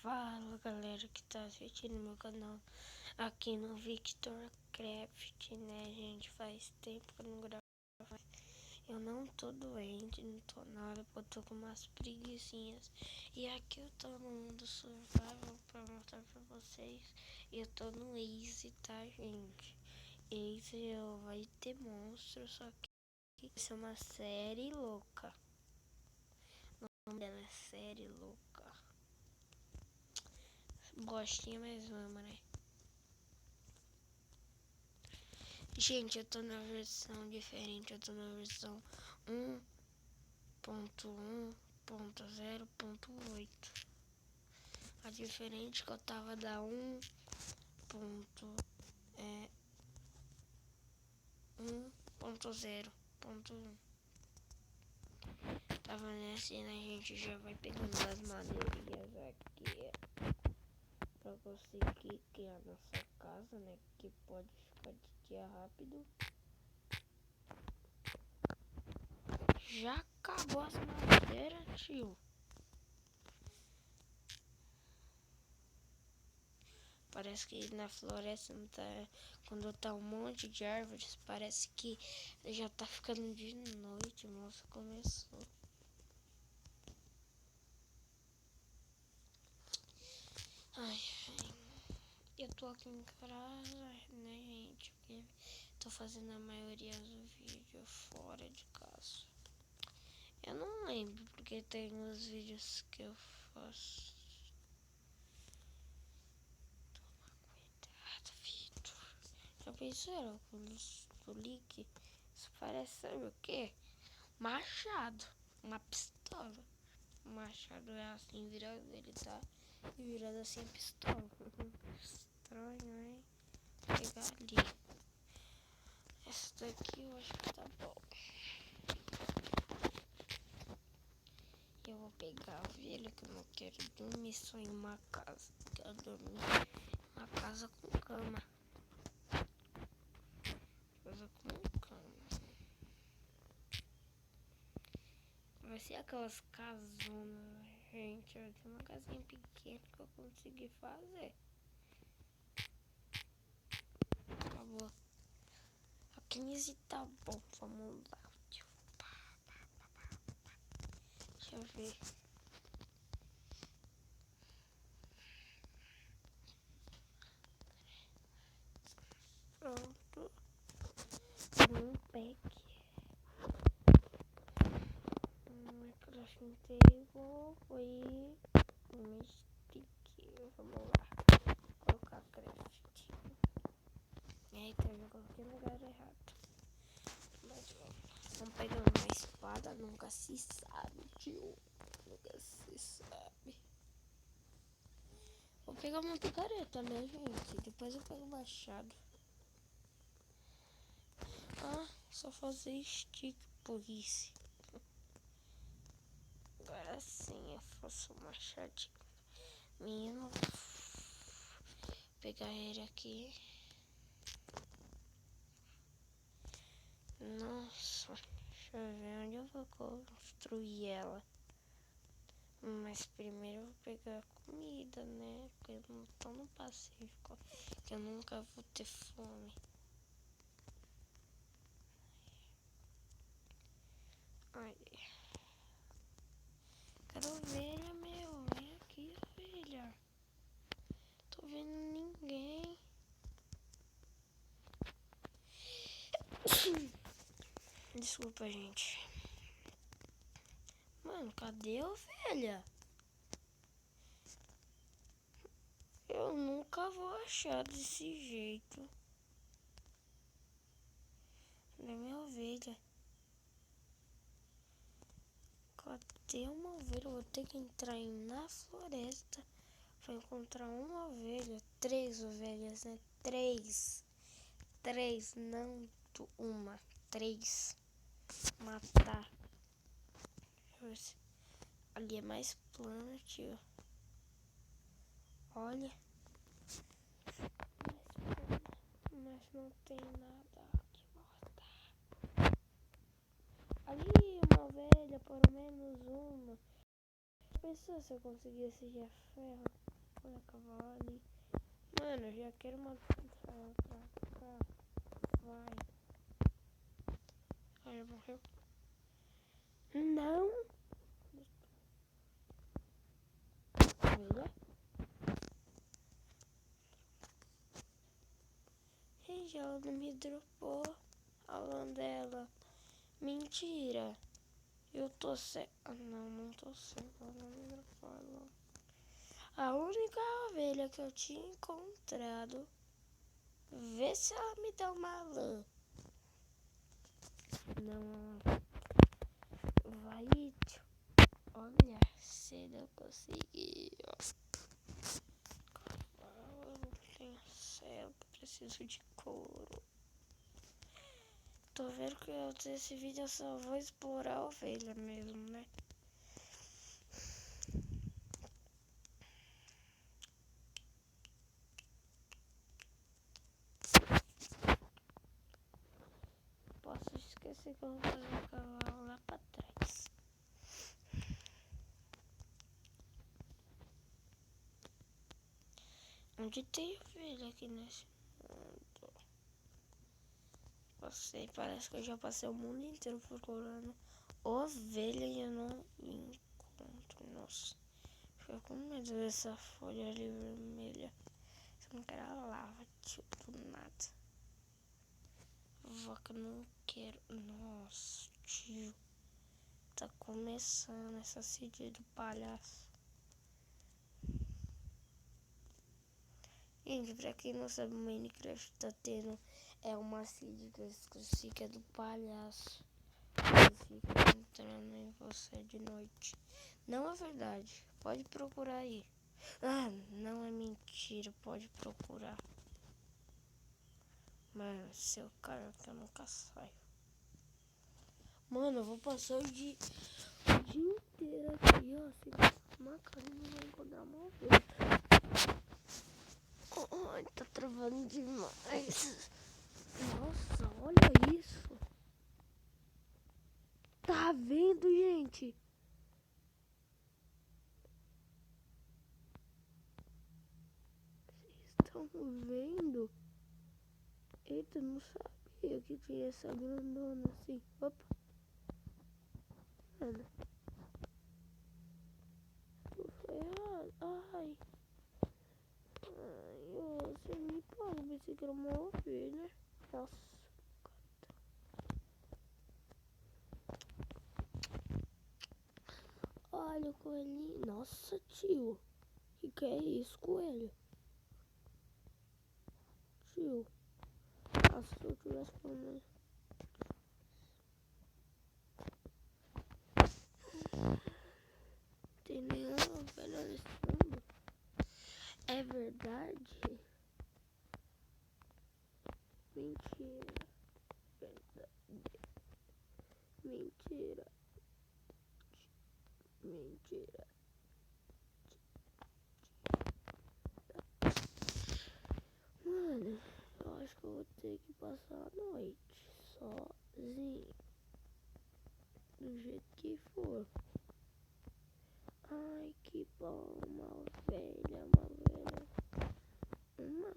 Fala galera que tá assistindo meu canal aqui no Victor Craft, né gente? Faz tempo que eu não gravo mais. Eu não tô doente, não tô nada, eu tô com umas preguicinhas. E aqui eu tô no mundo survival pra mostrar pra vocês. E eu tô no Easy, tá gente? Easy vai ter monstro, só que isso é uma série louca. O nome dela é Série Louca. Gostinha, mas vamos, né? Gente, eu tô na versão diferente. Eu tô na versão 1.1.0.8. A diferente que eu tava da 1.0.1. Tava nessa, né? A gente já vai pegando as madeirinhas aqui pra conseguir criar nossa casa, né? Que pode ficar de dia rápido. Já acabou as madeiras, tio. Parece que na floresta não tá, quando tá um monte de árvores, parece que já tá ficando de noite. Nossa, começou. Ai, eu tô aqui em casa, né, gente? Porque tô fazendo a maioria dos vídeos fora de casa. Eu não lembro porque tem os vídeos que eu faço. Toma cuidado, Vitor. Já pensaram com o Lick? Isso parece, sabe o quê? Machado. Uma pistola. O machado é assim virado, ele tá virado assim a pistola. Estranho, hein? Vou pegar ali. Essa daqui eu acho que tá bom. Eu vou pegar a ovelha que eu não quero dormir só em uma casa. Eu quero dormir em uma casa com cama. Casa com cama. Vai ser aquelas casonas, gente. Vai ter uma casinha pequena que eu consegui fazer. Acabou. A 15 tá bom. Vamos lá. Deixa eu ver. Pronto. Um pack. Crafting table e um stick. Vamos lá. Colocar craft. Eita, eu já coloquei no lugar errado. Mas vamos pegar uma espada. Nunca se sabe, tio. Nunca se sabe. Vou pegar uma picareta, né, gente? Depois eu pego o machado. Ah, só fazer stick, burrice. Agora sim eu faço o machadinho. Menino, pegar ele aqui. Nossa, deixa eu ver onde eu vou construir ela. Mas primeiro eu vou pegar comida, né? Porque eu não tô no Pacífico, que eu nunca vou ter fome. Ai, quero ovelha, meu. Vem aqui, ovelha. Tô vendo ninguém. Desculpa, gente. Mano, cadê a ovelha? Eu nunca vou achar desse jeito. Cadê minha ovelha? Cadê uma ovelha? Eu vou ter que entrar na floresta pra encontrar uma ovelha. 3 ovelhas, né? 3. 3, não uma. 3. Matar. Deixa eu ver se ali é mais plano, tio. Olha. Mas não tem nada que mostrar. Ali uma ovelha, pelo menos uma. Pensou se eu conseguisse de ferro? Olha a cavalo ali. Mano, eu já quero matar ela pra cá. Vai. Olha, morreu. Não. Olha. Gente, ela não me dropou a lã dela. Mentira. Eu tô sem... Ah, não tô sem. Ela não me dropou a lã. A única ovelha que eu tinha encontrado. Vê se ela me dá uma lã. Não. Vai, tio. Olha, você não conseguiu. Eu não tenho céu, preciso de couro. Tô vendo que esse vídeo eu só vou explorar a ovelha mesmo, né? Posso esquecer que eu vou fazer o cavalo lá pra trás. Onde tem ovelha aqui nesse mundo? Você parece que eu já passei o mundo inteiro procurando ovelha e eu não encontro. Nossa, fico com medo dessa folha ali vermelha. Você não quer a lava, tio, do nada. Vaca, não quero. Nossa, tio. Tá começando essa CD do palhaço. Gente, pra quem não sabe, o Minecraft tá tendo uma CD que eu esqueci que é do palhaço. Ele fica entrando em você de noite. Não é verdade. Pode procurar aí. Ah, não é mentira. Pode procurar. Mano, seu cara que eu nunca saio. Mano, eu vou passar o dia inteiro aqui, ó. Se uma cara não vai encontrar uma vez. Ai, tá travando demais. Nossa, olha isso. Tá vendo, gente? Vocês estão vendo? Eita, não sabia que tinha essa grandona assim. Opa. Mano. Foi errado. Ai. Ai, você me paga, pensei que era uma ovelha. Nossa. Olha o coelhinho. Nossa, tio. Que é isso, coelho? Tio. Nossa, se eu tivesse falando. Tem nenhuma ovelha nesse mundo. É verdade? Mentira. Verdade. Mentira. Mentira. Mano, eu acho que eu vou ter que passar a noite sozinho. Do jeito que for. Ai, que bom. Uma ovelha, uma ovelha. Uma.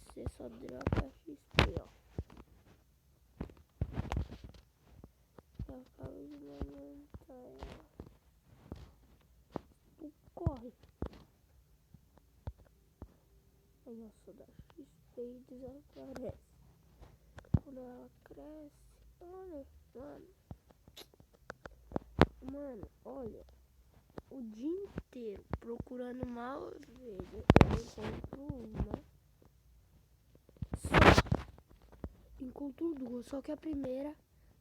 Você só dropa XP, ó. Eu acabo de levantar ela. Tu corre. Aí ela só dá XP e desaparece. Quando ela cresce. Olha, mano. Mano, olha. O dia inteiro procurando uma ovelha. Eu encontro uma. Só. Encontro duas. Só que a primeira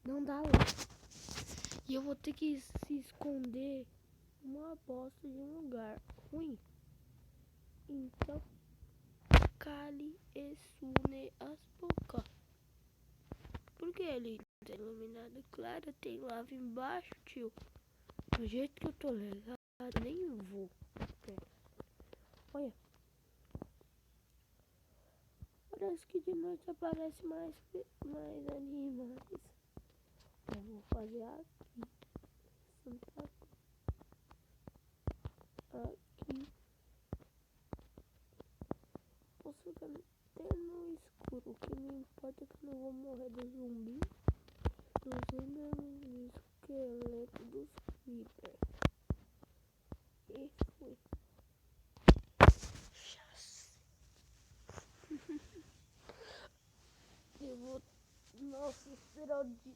não dá lá. E eu vou ter que se esconder uma bosta de um lugar ruim. Então, cale e sune as bocas. Porque ele tá iluminado claro, tem lava embaixo, tio. Do jeito que eu tô ligado, nem vou. Olha. Parece que de noite aparece mais animais. Eu vou fazer aqui. Aqui.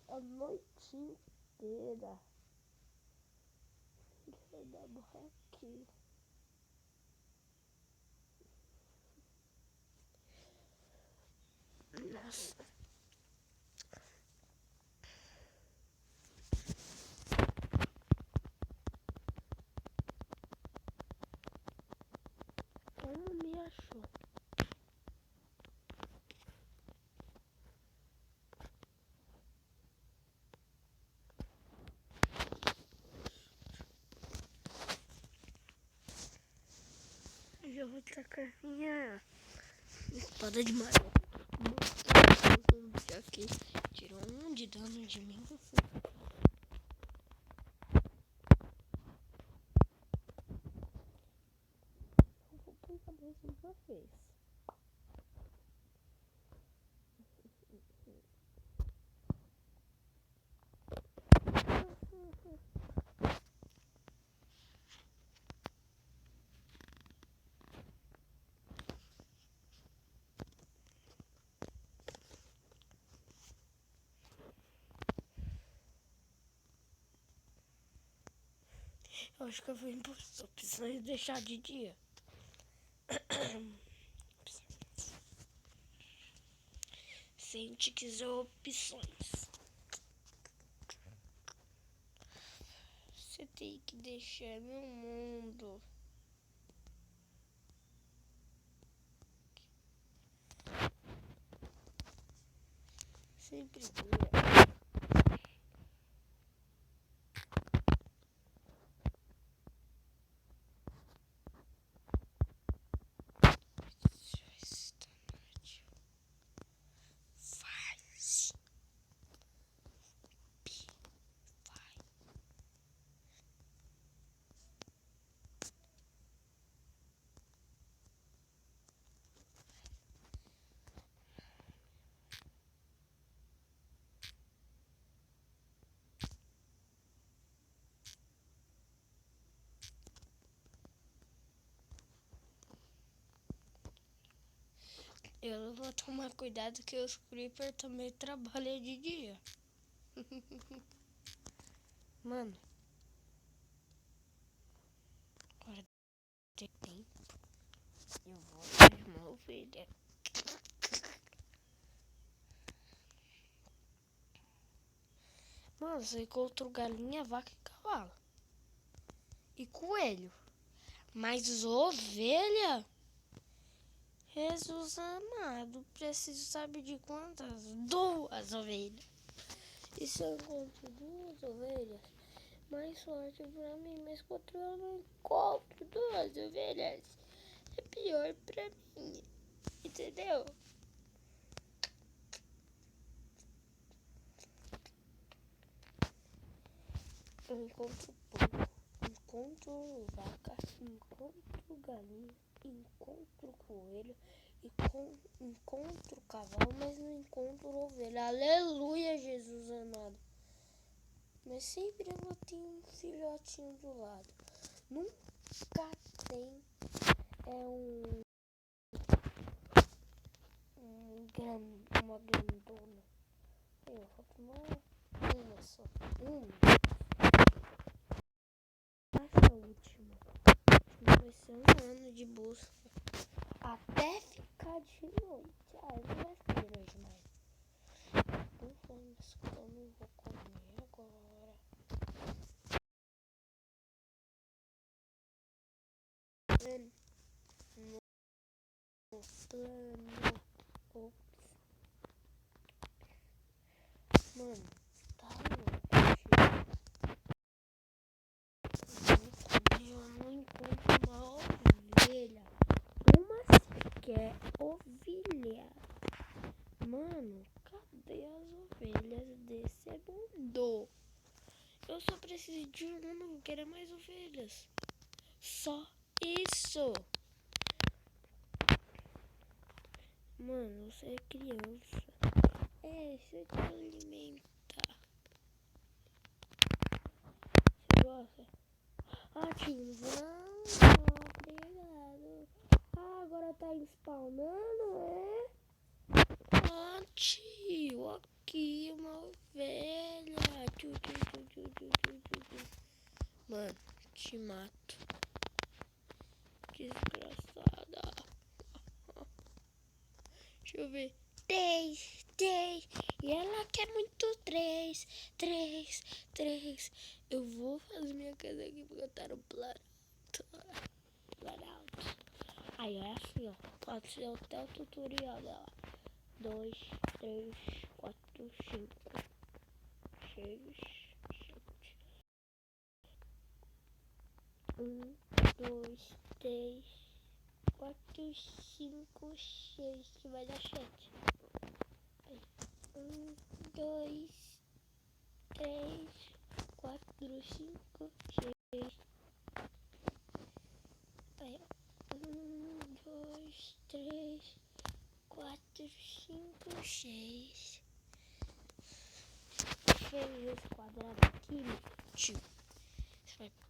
a noite inteira. Vai dar morrer aqui. Nossa. Como me achou? Eu vou tacar minha espada de maroco. Já que tirou 1 de dano de mim. Eu vou pegar mais uma vez. Eu acho que eu vou impor opções e deixar de dia. Sente que são opções. Você tem que deixar meu mundo. Sempre dura. Eu vou tomar cuidado que os creeper também trabalham de dia. Mano. Agora tem tempo. Eu vou ver uma ovelha. Mano, você encontrou galinha, vaca e cavalo. E coelho. Mas ovelha? Jesus amado, preciso saber de quantas? 2 ovelhas. E se eu encontro 2 ovelhas, mais sorte pra mim. Mas quando eu não encontro 2 ovelhas, é pior pra mim. Entendeu? Eu encontro porco, encontro vaca, encontro galinha, encontro coelho, encontro cavalo, mas não encontro ovelha. Aleluia, Jesus amado. Mas sempre eu vou ter um filhotinho do lado. Nunca tem uma grandona. Eu vou tomar uma só. Essa última. Vai ser 1 ano de busca. Até ficar de noite. Não vai ficar de noite mais. Não foi, mas eu não vou comer agora. No plano. Ops. Mano, tá louco. Eu não encontro uma ovelha. Uma sequer ovelha. Mano, cadê as ovelhas desse mundo? Eu só preciso de uma, não quero mais ovelhas. Só isso. Mano, você é criança. Você te alimenta. Você gosta? Tio, não, obrigado. Agora tá spawnando, é? Tio, aqui uma Mano, te mato. Desgraçada. Deixa eu ver. 3. E ela quer muito 3. Eu vou fazer minha casa aqui porque eu tá no Planalto. Aí é assim, ó. Pode ser até o tutorial dela. 2, 3, 4, 5, 6, 7. 1, 2, 3, 4, 5, 6. Que vai dar 7. 1, 2, 3, 4, 5, 6. Aí, ó. 1, 2, 3, 4, 5, 6. Fez esse quadrado aqui, tio.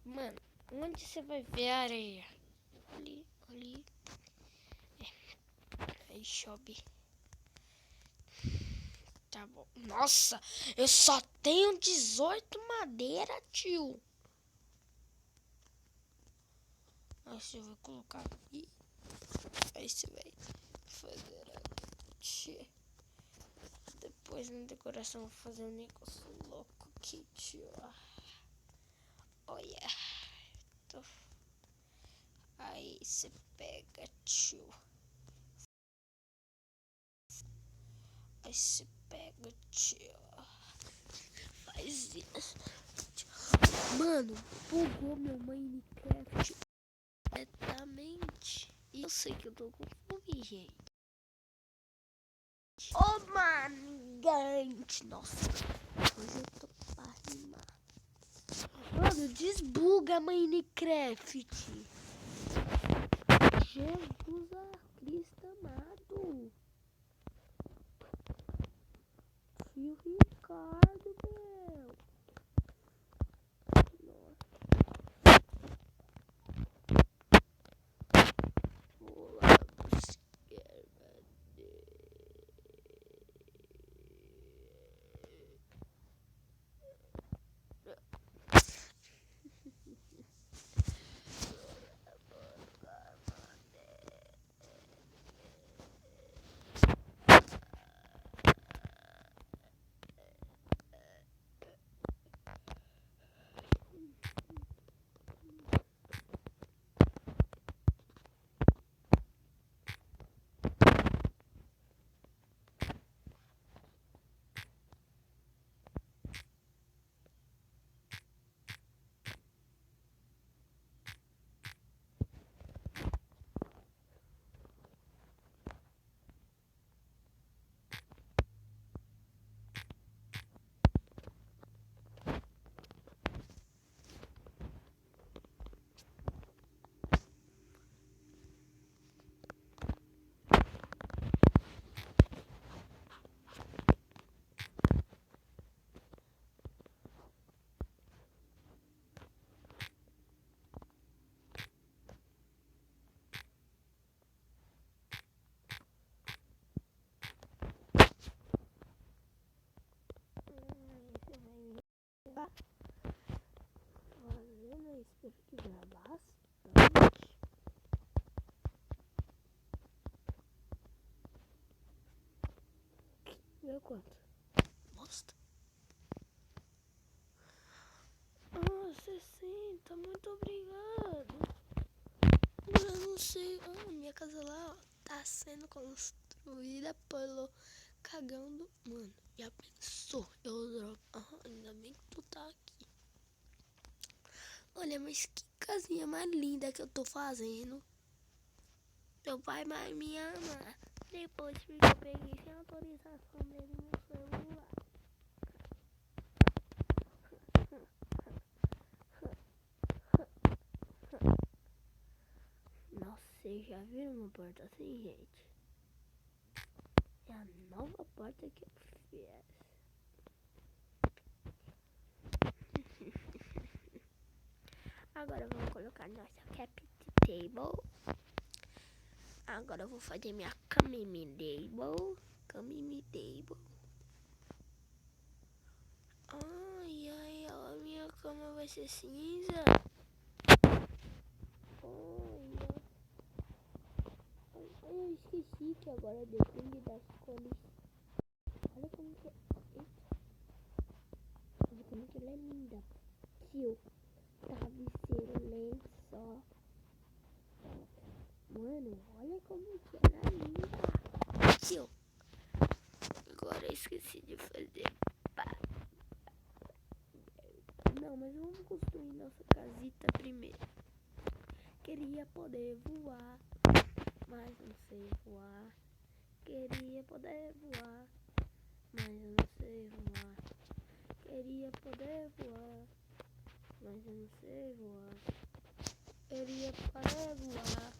Mano, onde você vai ver a areia? Ali. Aí chove. Tá bom. Nossa, eu só tenho 18 madeira, tio. Aí você vai colocar aqui. Aí você vai fazer aqui. Depois na decoração vou fazer um negócio louco aqui, tio. Olha. Aí você pega, tio. Aí você pega, tio. Faz isso. Mano, bugou meu Minecraft completamente. E eu sei que eu tô com fome, gente. Ô, gigante. Nossa, hoje eu tô pra rimar. Mano, desbuga Minecraft. Jesus Cristo amado. Tio Ricardo, meu. Nossa. Vou lá buscar. Fazendo, eu espero que já bastante. Deu quanto? Mostra. 60, muito obrigado. Eu não sei. Minha casa lá, ó, tá sendo construída pelo cagão do. Mano, já pensou? Ainda bem que tu tá aqui. Olha, mas que casinha mais linda que eu tô fazendo. Meu pai vai me amar. Depois que eu peguei sem autorização dele no celular. Nossa, vocês já viram uma porta assim, gente? É a nova porta que eu fiz. Agora vamos colocar nossa cap table. Agora eu vou fazer minha camimi table. Ai, vai ser cinza. Olha. Eu esqueci que agora depende das cores. Olha como que é. Olha como que ela é linda. Tio, travesseiro, lençol. Mano, olha como que ela é linda. Tio, agora eu esqueci de fazer. Não, mas vamos construir nossa casita primeiro. Queria poder voar, mas não sei voar. Queria poder voar, mas eu não sei voar. Queria poder voar, mas eu não sei voar. Queria poder voar,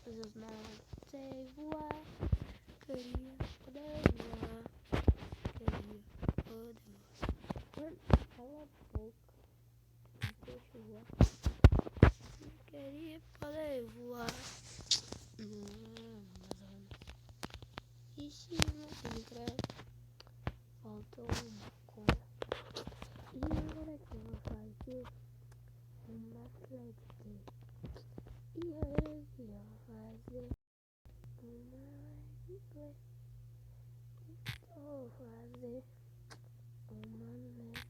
mas eu não sei voar. Queria poder voar. Queria poder voar. Mano, cala a boca. Deixa eu voar. Queria poder voar. Ixi, não credo. Faltou uma coisa. E agora que eu vou fazer uma atlética. E agora que eu vou fazer uma atlética. Vou fazer uma atlética.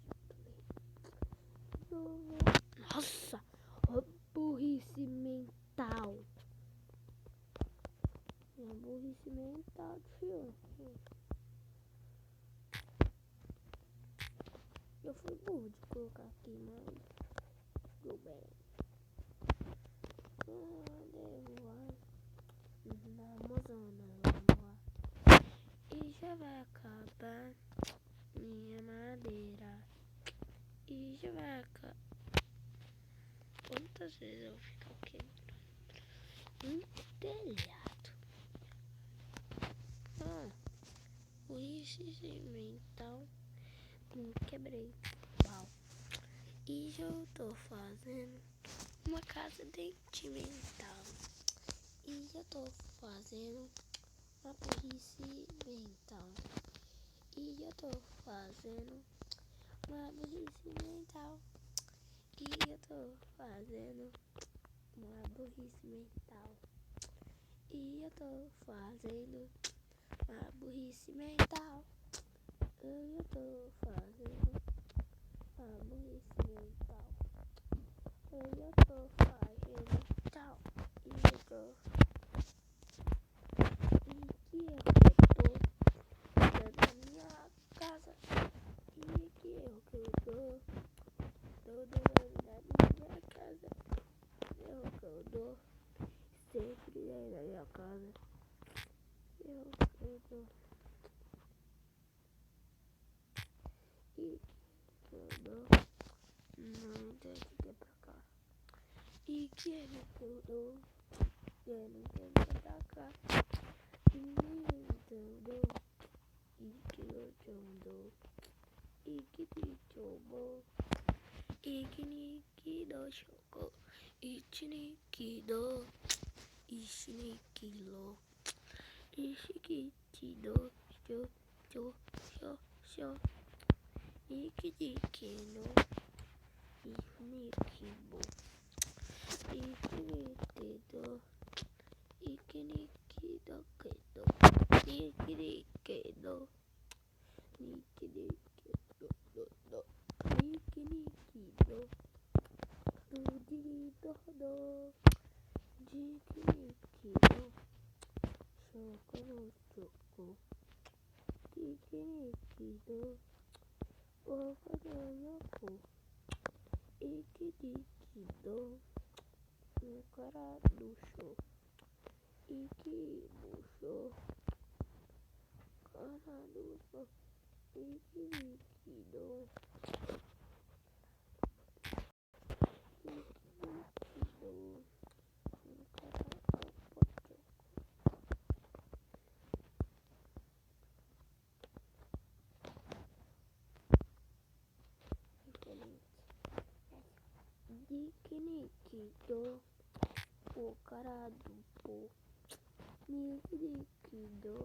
Nossa, ó, burrice mental. Uma burrice mental, tio. Eu fui burro de colocar aqui, mas tudo bem. Devo voar na Amazônia, vamos lá. E já vai acabar minha madeira. E já vai acabar. Quantas vezes eu vou ficar quebrando um telhado? Burrice mental. Quebrei. Uau. E eu tô fazendo uma casa sentimental. E eu tô fazendo uma burrice mental. E eu tô fazendo uma burrice mental. E eu tô fazendo uma burrice mental. E eu tô fazendo uma burrice mental. E eu tô fazendo uma burrice mental. E eu tô fazendo tal. E eu tô. E que eu tô na minha casa. E que eu tô dando na minha casa. Eu tô sempre na minha casa. Eu tô. E que eu dou. Não tem que ir pra cá. E que eu dou. Eu não tenho que ir pra cá. E eu dou. E que eu dou. E que eu dou. E que do choco. E que do. E que lo. E que do. Show. E que no. E que bo. E que do. E que do que do. E que do. E que do. E que do. Do. De que do. Choco. Que do. O fazer e que do. No cara do show. E que buchou. Cara do show. E que do. Que do. O cara do pô. Que do.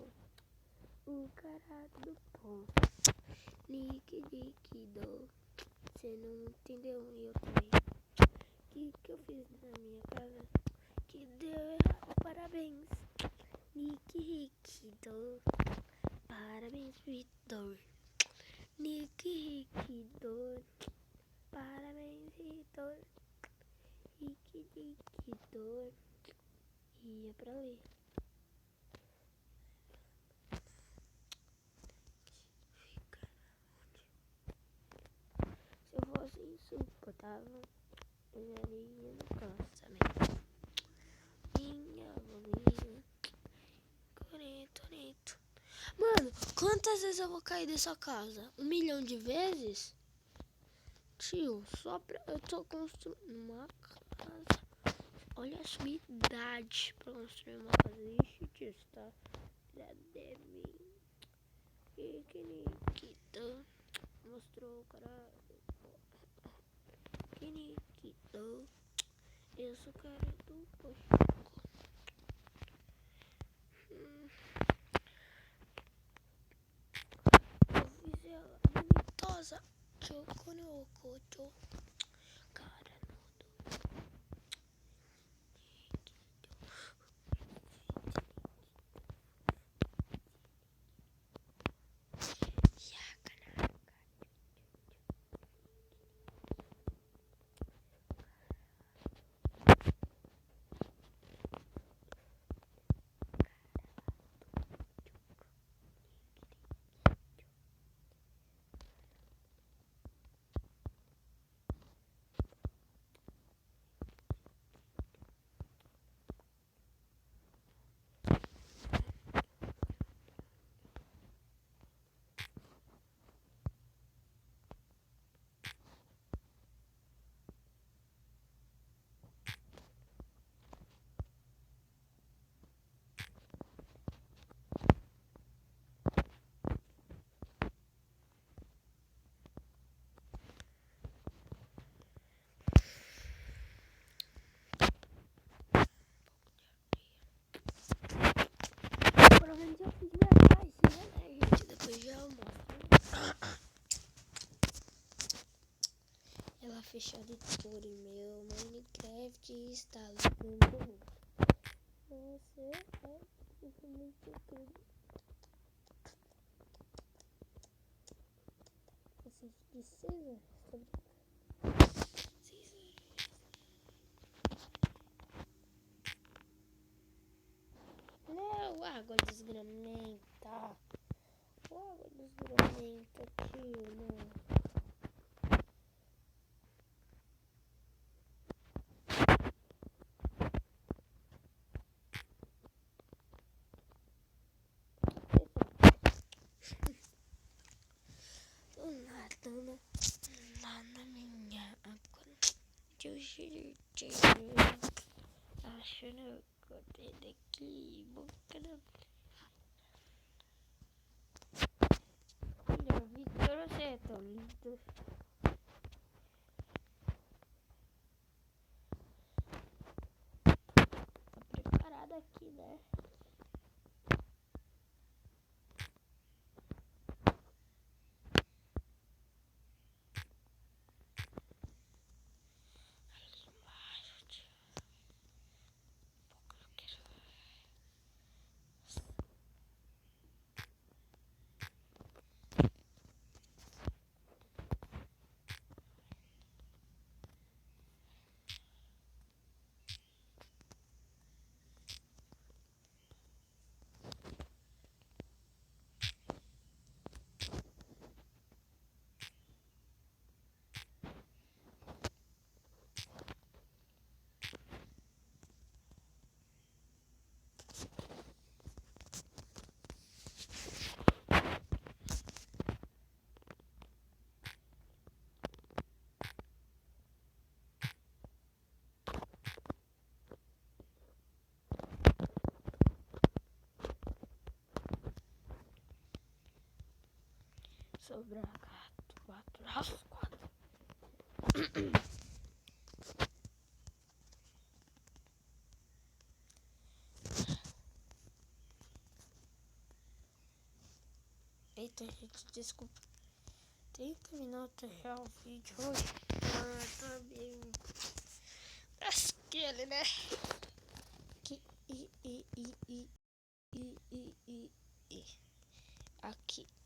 O cara do pô. Que do. você não entendeu e eu também. Que eu fiz na minha casa que deu errado. Parabéns, Nick Riquido. Parabéns, Vitor. Nick Riquido. Parabéns, Vitor. Riquido. Ia pra ler. Se eu fosse insuportável, eu já iria no canto também. Minha bolina. Coreto. Mano, quantas vezes eu vou cair dessa casa? 1 milhão de vezes? Tio, só pra... Eu tô construindo uma casa. Olha a sua idade pra construir uma casa. Ixi, tio, você tá... Já deve... Niquito. Mostrou o cara... Niquito. Eu sou o cara do posto. Eu fiz ela bonitosa. Choconocoto. Cara nudo. Provavelmente eu fiz minha caixinha, né, gente? Depois já eu mostro. Ela fechada de tudo. Meu Minecraft está ligando. Você é muito tudo. Você precisa? Não, água desgramenta. Água desgramenta, tio, não. Tô nadando lá na minha água. Achando que eu tenho daqui, boca da... Olha, Vitor, você é tão lindo. Tá preparado aqui, né? Sobra quatro. Eita, gente, desculpa. 30 minutos já o vídeo hoje. Tá bem. Aquele, né? Aqui, aqui,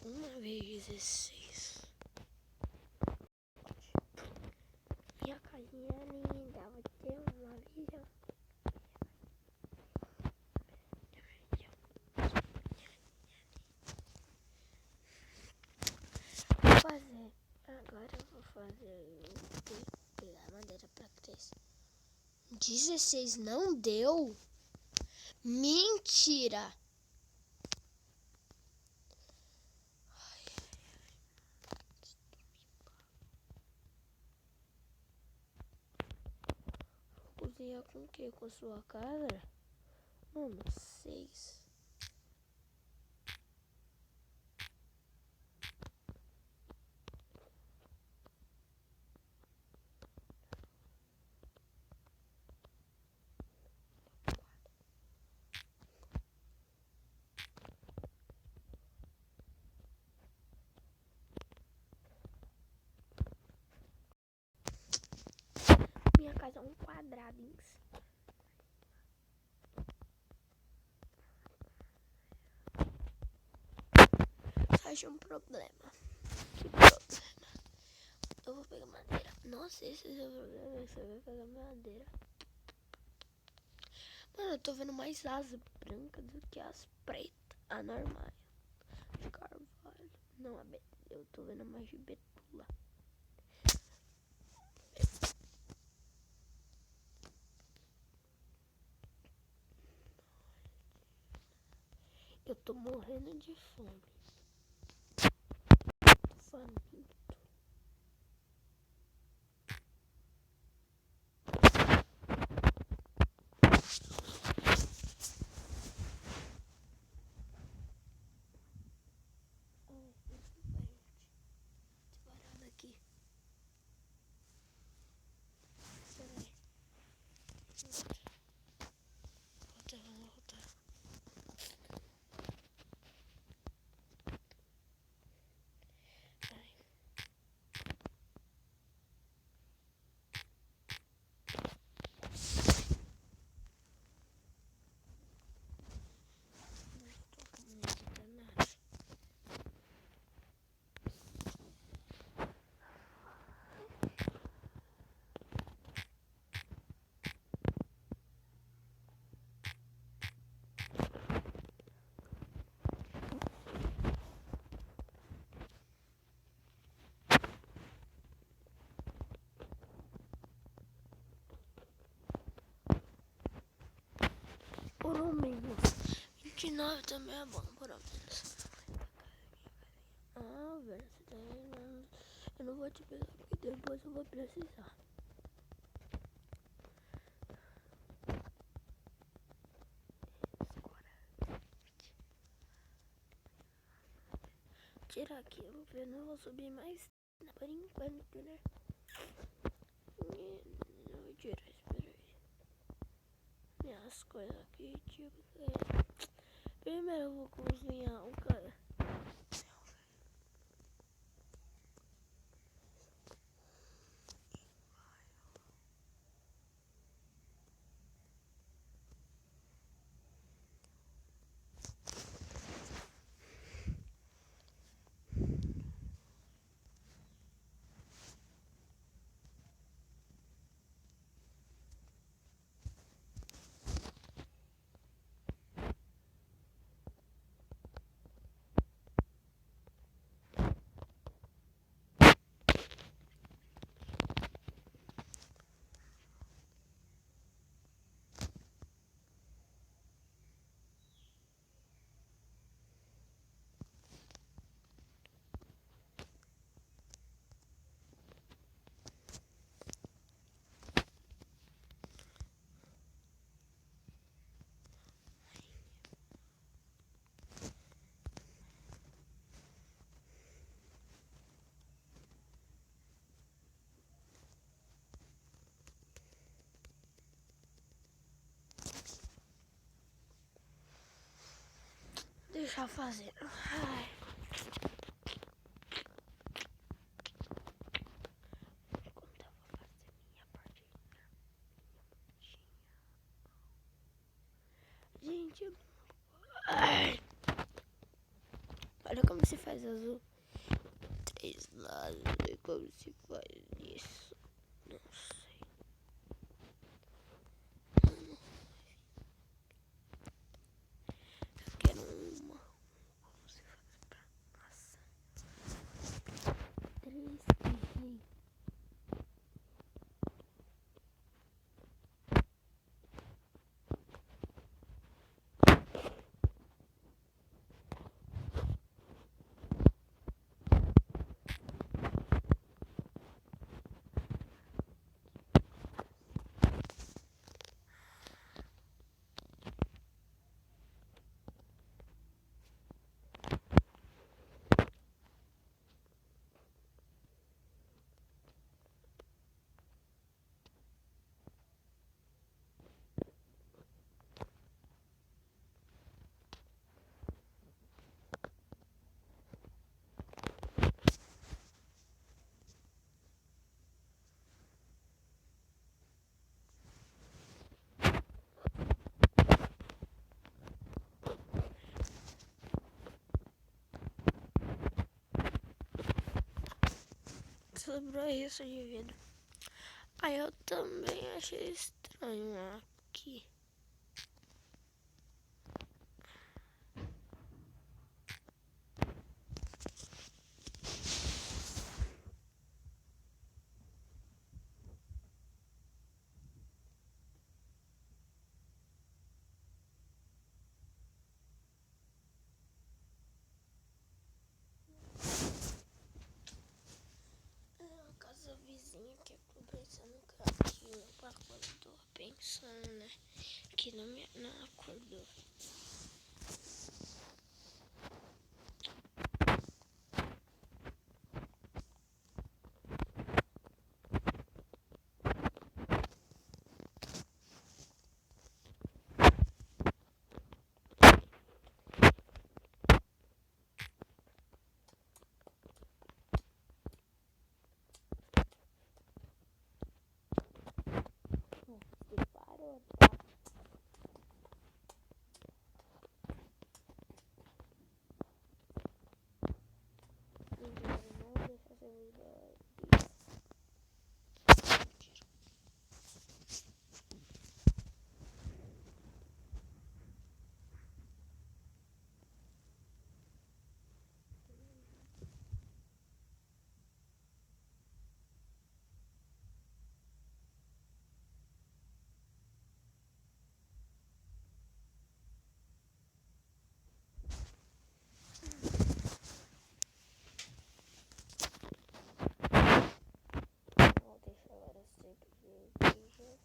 uma vez 16. Minha casinha é linda, vou ter uma vida. Vou fazer. Agora eu vou fazer. Pegar a madeira pra crescer. 16 não deu? Mentira! Cozinhar com o que? Com sua casa? Mano, 6. Minha casa é um quadrado, hein? Só achei um problema. Que problema? Eu vou pegar madeira. Nossa, esse é o problema. Você vai pegar madeira. Mano, eu tô vendo mais as brancas do que as pretas. Anormais. De carvalho. Não, eu tô vendo mais de betula. Eu tô morrendo de fome. Tô faminto. Parado aqui. Peraí. Vamos voltar. Ai. Por menos 29 também é bom, por menos. Ah, velho, você tá vendo? Eu não vou te pegar porque depois eu vou precisar. Tirar aqui, eu não vou subir mais por enquanto, né? Eu vou tirar, espera aí. Minhas coisas aqui, tipo, primeiro eu vou cozinhar o cara. deixar fazer. Ai. Enquanto eu vou fazer minha partinha. Gente, ai. Olha como se faz azul. 3 lados. Como se faz isso? Não sei. Eu quero uma. Como se faz pra massa? 3 errei. Você lembrou isso de vidro? Aí eu também achei estranho aqui. A casa vizinha que eu tô pensando que aqui não acordou, pensando, né? Que não acordou. Se parou, tá? Não deixa essa vida. Vou deixar agora sempre vídeo.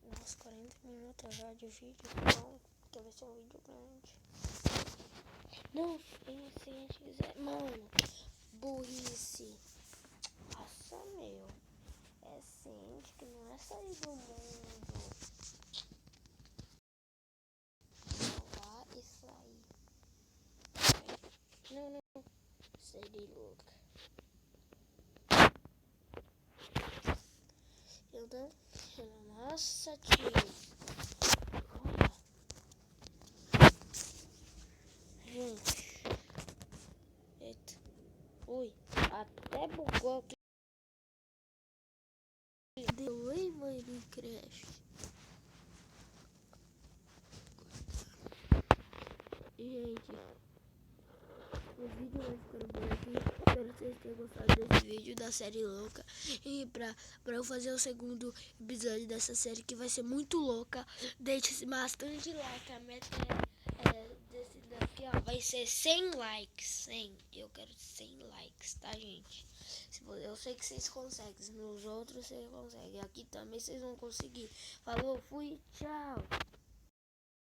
Nossa, 40 minutos já de vídeo. Bom, porque vai ser um vídeo grande. Não, se a gente quiser. Mano, burrice. Nossa, meu. É ciente que não é sair do mundo. Salvar e sair. Não. Seria louca. Eu não. Nossa, tio. Olha. Gente. Eita. Ui. Até bugou aqui. Deu em Minecraft. Gente, o vídeo vai ficando por aqui. Espero que vocês tenham gostado desse vídeo da série louca. E pra eu fazer o segundo episódio dessa série, que vai ser muito louca, deixe bastante like. A meta desse daqui, ó, vai ser 100 likes. 100. Eu quero 100 likes, tá, gente? Eu sei que vocês conseguem. Nos outros vocês conseguem. Aqui também vocês vão conseguir. Falou, fui, tchau.